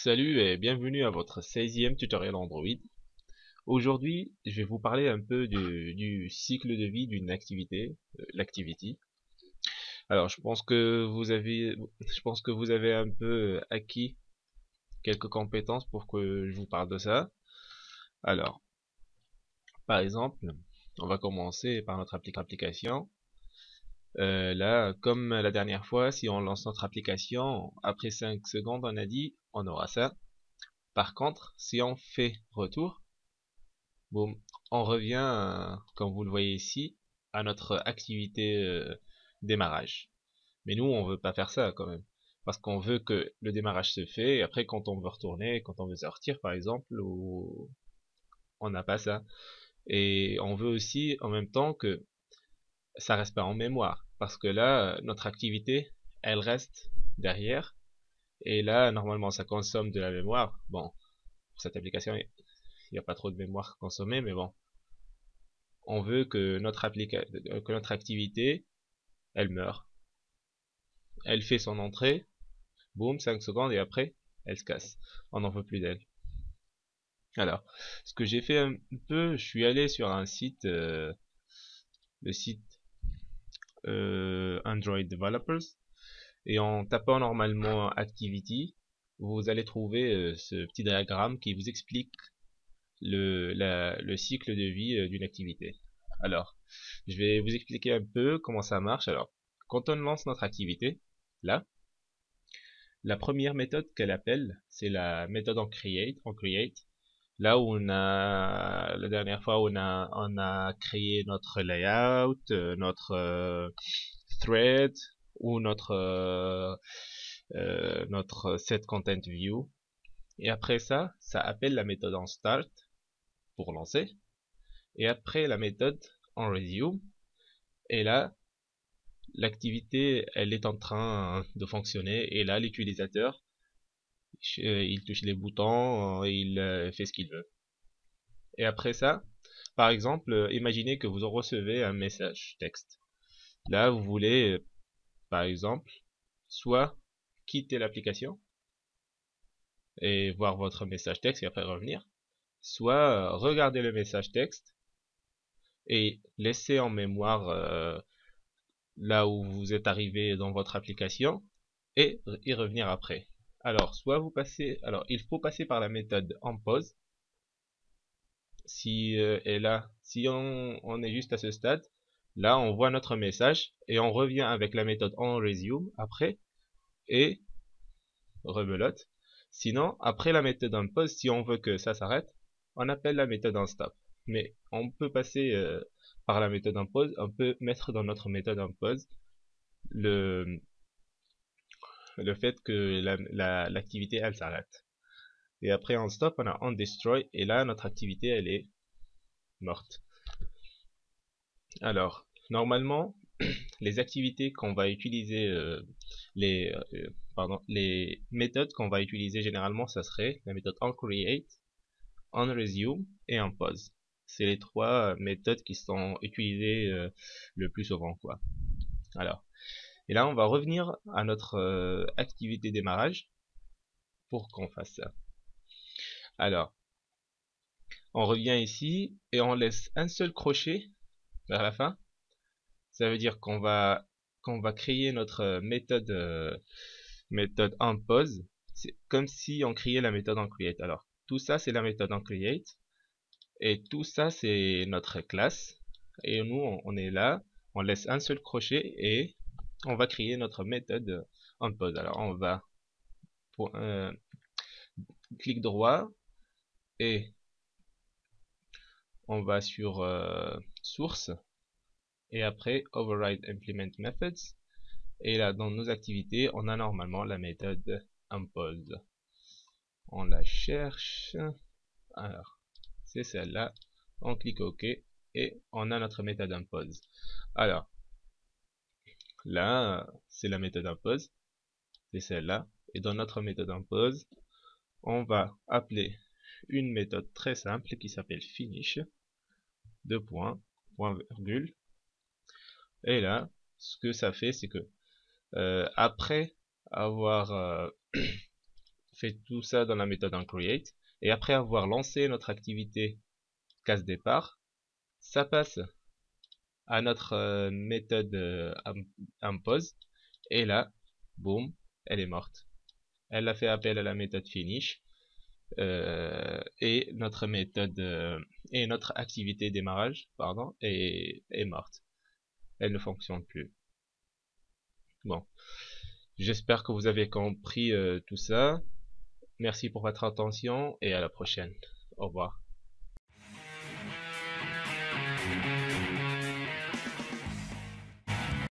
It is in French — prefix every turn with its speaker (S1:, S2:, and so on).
S1: Salut et bienvenue à votre 16e tutoriel Android. Aujourd'hui, je vais vous parler un peu du cycle de vie d'une activité, l'activity. Alors, je pense que vous avez un peu acquis quelques compétences pour que je vous parle de ça. Alors, par exemple, on va commencer par notre application. Là, comme la dernière fois, si on lance notre application, après 5 secondes, on a dit, on aura ça. Par contre, si on fait retour, bon, on revient, comme vous le voyez ici, à notre activité démarrage. Mais nous, on veut pas faire ça quand même. Parce qu'on veut que le démarrage se fait, et après quand on veut retourner, quand on veut sortir par exemple, ou on n'a pas ça. Et on veut aussi en même temps que ça reste pas en mémoire. Parce que là, notre activité, elle reste derrière. Et là, normalement, ça consomme de la mémoire. Bon, pour cette application, il n'y a pas trop de mémoire consommée, mais bon. On veut que que notre activité, elle meurt. Elle fait son entrée, boum, 5 secondes et après, elle se casse. On n'en veut plus d'elle. Alors, ce que j'ai fait un peu, je suis allé sur un site, le site Android Developers, et en tapant normalement Activity, vous allez trouver ce petit diagramme qui vous explique le cycle de vie d'une activité. Alors, je vais vous expliquer un peu comment ça marche. Alors, quand on lance notre activité, là, la première méthode qu'elle appelle, c'est la méthode on create. Là où la dernière fois, on a créé notre layout, notre thread ou notre set content view. Et après ça, ça appelle la méthode onStart pour lancer. Et après la méthode onResume. Et là, l'activité, elle est en train de fonctionner. Et là, l'utilisateur, il touche les boutons, il fait ce qu'il veut. Et après ça, par exemple, imaginez que vous recevez un message texte. Là, vous voulez, par exemple, soit quitter l'application et voir votre message texte et après revenir, soit regarder le message texte et laisser en mémoire là où vous êtes arrivé dans votre application et y revenir après. Alors, alors il faut passer par la méthode onPause. Si on est juste à ce stade, là on voit notre message et on revient avec la méthode onResume après et rebelote. Sinon, après la méthode onPause, si on veut que ça s'arrête, on appelle la méthode onStop. Mais on peut passer par la méthode onPause, on peut mettre dans notre méthode onPause le, le fait que l'activité elle s'arrête. Et après onStop, on a onDestroy et là notre activité elle est morte. Alors, normalement, les activités qu'on va utiliser, les méthodes qu'on va utiliser généralement, ça serait la méthode onCreate, onResume et onPause. C'est les trois méthodes qui sont utilisées le plus souvent, quoi. Alors, et là, on va revenir à notre activité démarrage pour qu'on fasse ça. Alors, on revient ici et on laisse un seul crochet vers la fin. Ça veut dire qu'on va créer notre méthode onPause. C'est comme si on créait la méthode onCreate. Alors, tout ça, c'est la méthode onCreate. Et tout ça, c'est notre classe. Et nous, on est là. On laisse un seul crochet et on va créer notre méthode onPause. Alors, on va pour clic droit et on va sur source et après override implement methods. Et là, dans nos activités, on a normalement la méthode onPause. On la cherche. Alors, c'est celle-là. On clique OK et on a notre méthode onPause. Alors, là, c'est la méthode onPause. C'est celle-là. Et dans notre méthode onPause, on va appeler une méthode très simple qui s'appelle finish. Deux points, point virgule. Et là, ce que ça fait, c'est que après avoir fait tout ça dans la méthode onCreate, et après avoir lancé notre activité case départ, ça passe à notre méthode impose, et là, boum, elle est morte. Elle a fait appel à la méthode finish, et notre méthode et notre activité démarrage, pardon, est morte. Elle ne fonctionne plus. Bon, j'espère que vous avez compris tout ça. Merci pour votre attention et à la prochaine. Au revoir.